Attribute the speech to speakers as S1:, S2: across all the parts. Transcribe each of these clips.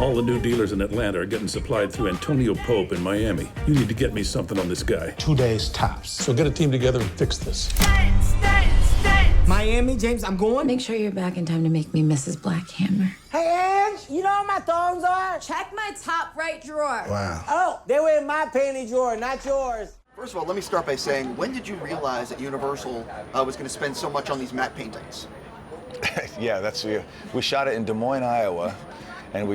S1: All the new dealers in Atlanta are getting supplied through Antonio Pope in Miami. You need to get me something on this guy.
S2: 2 days tops. So get a team together and fix this.
S3: Miami, James, I'm going.
S4: Make sure you're back in time to make me Mrs. Blackhammer.
S3: Hey, Ange, you know where my thongs are?
S4: Check my top right drawer.
S2: Wow.
S3: Oh, they were in my panty drawer, not yours.
S5: First of all, let me start by saying, when did you realize that Universal was going to spend so much on these matte paintings?
S6: Yeah, we shot it in Des Moines, Iowa, and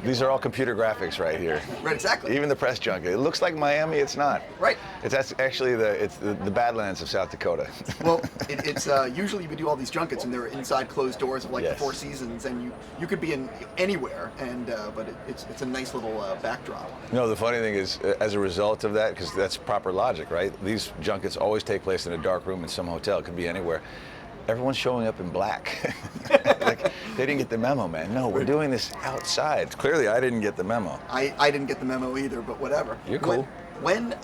S6: these are all computer graphics right here.
S5: Right, exactly.
S6: Even the press junket. It looks like Miami, it's not.
S5: Right.
S6: It's actually the Badlands of South Dakota.
S5: Well, it's usually we do all these junkets and they're inside closed doors of like
S6: Yes.
S5: the Four Seasons, and you could be in anywhere, and but it's a nice little backdrop.
S6: No, the funny thing is, as a result of that, because that's proper logic, right? These junkets always take place in a dark room in some hotel. It could be anywhere. Everyone's showing up in black. Like, they didn't get the memo, man. No, we're doing this outside. Clearly, I didn't get the memo.
S5: I didn't get the memo either, but whatever.
S6: You're cool.
S5: When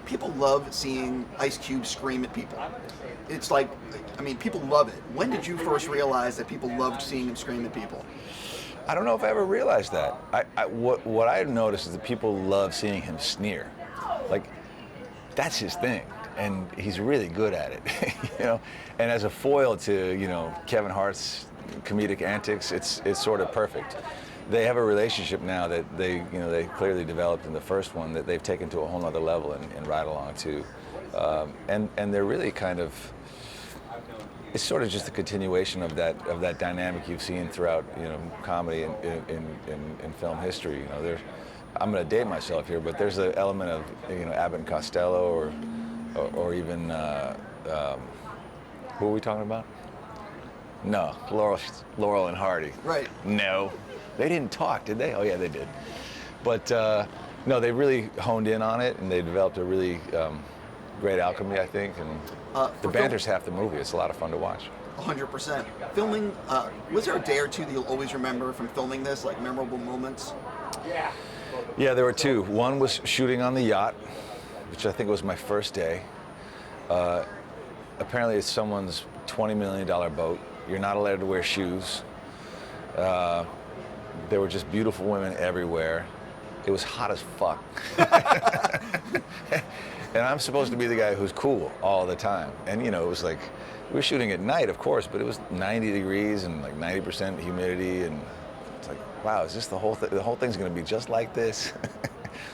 S5: people love seeing Ice Cube scream at people, it's like, I mean, people love it. When did you first realize that people loved seeing him scream at people?
S6: I don't know if I ever realized that. What I've noticed is that people love seeing him sneer. Like, that's his thing, and he's really good at it, you know. And as a foil to, you know, Kevin Hart's comedic antics, it's sort of perfect. They have a relationship now that they clearly developed in the first one that they've taken to a whole nother level in Ride Along 2, and they're really kind of. It's sort of just a continuation of that dynamic you've seen throughout, you know, comedy in film history. You know, I'm going to date myself here, but there's an element of, you know, Abbott and Costello or even who are we talking about? No, Laurel and Hardy.
S5: Right.
S6: No, they didn't talk, did they? Oh yeah, they did. But no, they really honed in on it, and they developed a really great alchemy, I think, and the banter's half the movie. It's a lot of fun to watch.
S5: 100%. Filming, was there a day or two that you'll always remember from filming this, like memorable moments?
S6: Yeah, there were two. One was shooting on the yacht, which I think was my first day. Apparently it's someone's $20 million boat. You're not allowed to wear shoes. There were just beautiful women everywhere. It was hot as fuck. And I'm supposed to be the guy who's cool all the time. And you know, it was like, we were shooting at night, of course, but it was 90 degrees and like 90% humidity, and it's like, wow, is this the whole thing's gonna be just like this?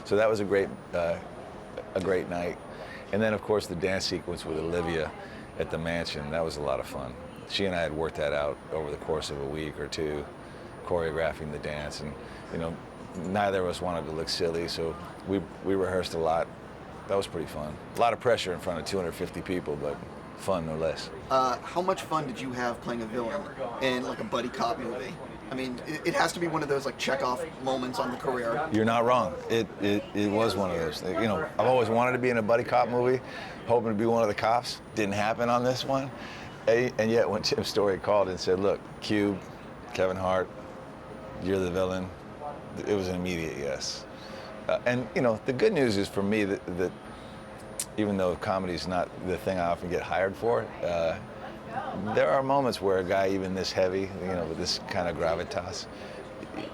S6: So that was a great night. And then of course the dance sequence with Olivia at the mansion, that was a lot of fun. She and I had worked that out over the course of a week or two, choreographing the dance, and you know, neither of us wanted to look silly, so we rehearsed a lot. That was pretty fun. A lot of pressure in front of 250 people, but fun no less.
S5: How much fun did you have playing a villain in like a buddy cop movie? I mean, it has to be one of those like check-off moments on the career.
S6: You're not wrong. It was one of those. You know, I've always wanted to be in a buddy cop movie, hoping to be one of the cops. Didn't happen on this one. And yet when Tim Story called and said, look, Cube, Kevin Hart, you're the villain, it was an immediate yes. And you know, the good news is for me that even though comedy is not the thing I often get hired for, there are moments where a guy even this heavy, you know, with this kind of gravitas,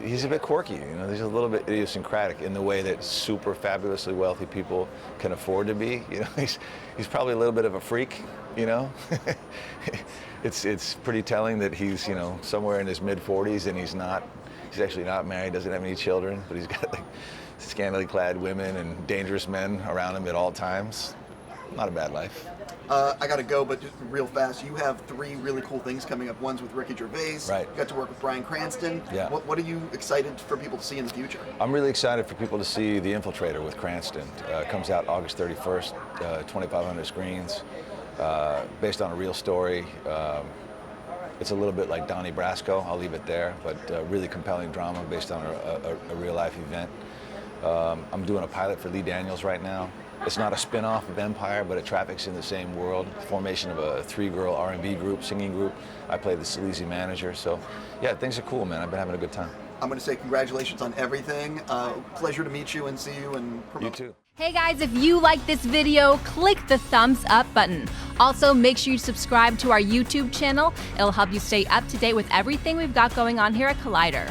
S6: he's a bit quirky, you know, he's a little bit idiosyncratic in the way that super fabulously wealthy people can afford to be. You know, he's probably a little bit of a freak, you know. It's pretty telling that he's, you know, somewhere in his mid-40s and he's actually not married, doesn't have any children, but he's got like scantily clad women and dangerous men around him at all times. Not a bad life.
S5: I gotta go, but just real fast, you have 3 really cool things coming up. One's with Ricky Gervais.
S6: Right.
S5: You got to work with Bryan Cranston.
S6: Yeah.
S5: What are you excited for people to see in the future?
S6: I'm really excited for people to see The Infiltrator with Cranston. It comes out August 31st, 2,500 screens, based on a real story. It's a little bit like Donnie Brasco, I'll leave it there, but really compelling drama based on a real life event. I'm doing a pilot for Lee Daniels right now. It's not a spin-off of Empire, but it traffics in the same world. Formation of a 3-girl R&B group, singing group. I play the sleazy manager. So, yeah, things are cool, man. I've been having a good time.
S5: I'm going to say congratulations on everything. Pleasure to meet you and see you and promote.
S6: You too.
S7: Hey guys, if you like this video, click the thumbs up button. Also, make sure you subscribe to our YouTube channel. It'll help you stay up to date with everything we've got going on here at Collider.